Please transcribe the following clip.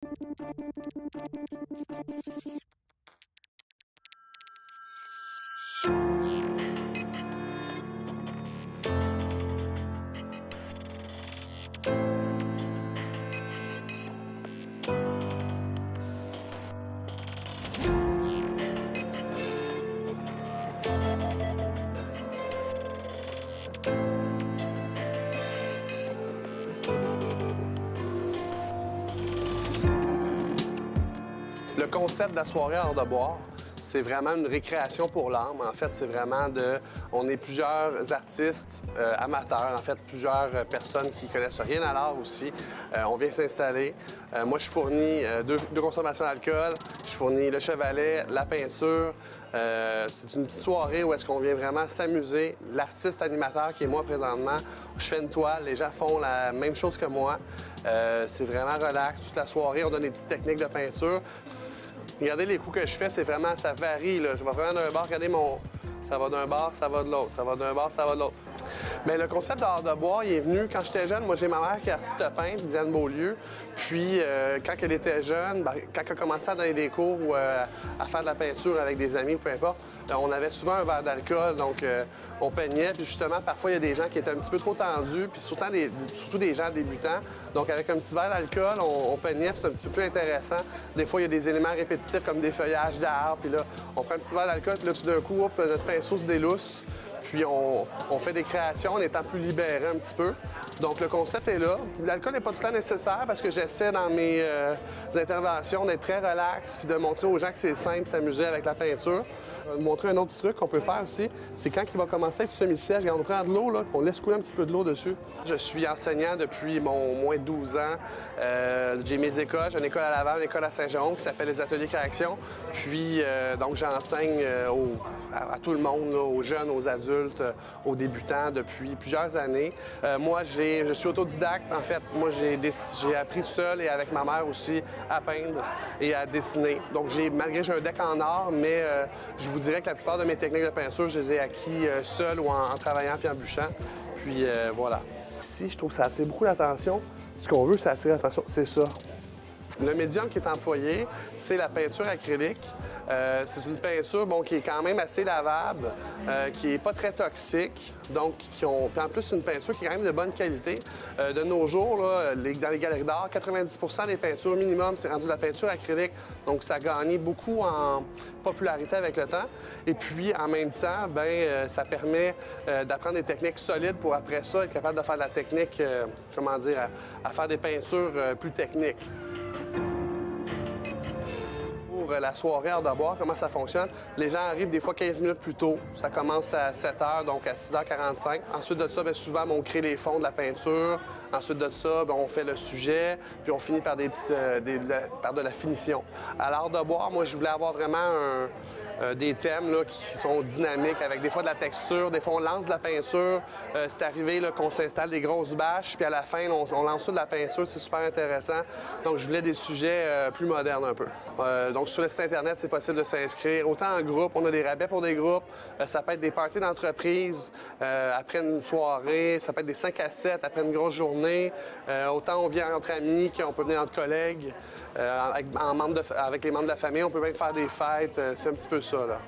Le concept de la soirée hors de boire, c'est vraiment une récréation pour l'âme. En fait, c'est vraiment on est plusieurs artistes amateurs, en fait, plusieurs personnes qui connaissent rien à l'art aussi. On vient s'installer. Moi, je fournis deux consommations d'alcool. Je fournis le chevalet, la peinture. C'est une petite soirée où est-ce qu'on vient vraiment s'amuser. L'artiste animateur qui est moi présentement, je fais une toile, les gens font la même chose que moi. C'est vraiment relax toute la soirée. On donne des petites techniques de peinture. Regardez les coups que je fais, c'est vraiment, ça varie, là. Je vais vraiment d'un bar, regardez ça va d'un bar, ça va de l'autre, ça va d'un bar, ça va de l'autre. Mais le concept d'art de boire, il est venu quand j'étais jeune. Moi, j'ai ma mère qui est artiste peintre, Diane Beaulieu. Puis, quand elle était jeune, quand elle a commencé à donner des cours ou à faire de la peinture avec des amis ou peu importe, on avait souvent un verre d'alcool, donc on peignait. Puis justement, parfois, il y a des gens qui étaient un petit peu trop tendus, puis surtout des gens débutants. Donc, avec un petit verre d'alcool, on peignait, puis c'est un petit peu plus intéressant. Des fois, il y a des éléments répétitifs comme des feuillages d'arbres, puis là, on prend un petit verre d'alcool, puis là, tout d'un coup, hop, notre pinceau se délousse. Puis on fait des créations en étant plus libéré un petit peu. Donc le concept est là. L'alcool n'est pas tout le temps nécessaire parce que j'essaie dans mes interventions d'être très relax puis de montrer aux gens que c'est simple, s'amuser avec la peinture. Je vais vous montrer un autre petit truc qu'on peut faire aussi. C'est quand il va commencer à être semi-sèche, on prend de l'eau, là, on laisse couler un petit peu de l'eau dessus. Je suis enseignant depuis mon moins de 12 ans. J'ai mes écoles. J'ai une école à Laval, une école à Saint-Jérôme qui s'appelle les Ateliers Création. Puis donc j'enseigne à tout le monde, là, aux jeunes, aux adultes, aux débutants depuis plusieurs années. Moi, je suis autodidacte. En fait, moi, j'ai appris seul et avec ma mère aussi à peindre et à dessiner. Donc, malgré que j'ai un deck en art, mais je vous dirais que la plupart de mes techniques de peinture, je les ai acquis seul ou en travaillant puis en bûchant. Puis voilà. Ici, je trouve que ça attire beaucoup l'attention. Ce qu'on veut, c'est attirer l'attention. C'est ça. Le médium qui est employé, c'est la peinture acrylique. C'est une peinture qui est quand même assez lavable, qui n'est pas très toxique, donc puis en plus une peinture qui est quand même de bonne qualité. De nos jours, là, dans les galeries d'art, 90% des peintures minimum, c'est rendu de la peinture acrylique, donc ça a gagné beaucoup en popularité avec le temps. Et puis en même temps, ça permet d'apprendre des techniques solides pour après ça être capable de faire de la technique, à faire des peintures plus techniques. La soirée hors de boire, comment ça fonctionne? Les gens arrivent des fois 15 minutes plus tôt. Ça commence à 7 h, donc à 6 h 45. Ensuite de ça, souvent, on crée les fonds de la peinture. Ensuite de ça, on fait le sujet, puis on finit par par de la finition. À l'art de boire, moi, je voulais avoir vraiment des thèmes là, qui sont dynamiques, avec des fois de la texture, des fois on lance de la peinture. C'est arrivé qu'on s'installe des grosses bâches, puis à la fin, on lance de la peinture, c'est super intéressant. Donc je voulais des sujets plus modernes un peu. Donc sur le site Internet, c'est possible de s'inscrire. Autant en groupe, on a des rabais pour des groupes, ça peut être des parties d'entreprise après une soirée, ça peut être des 5 à 7 après une grosse journée. Autant on vient entre amis qu'on peut venir entre collègues. Avec les membres de la famille, on peut même faire des fêtes. C'est un petit peu ça, là.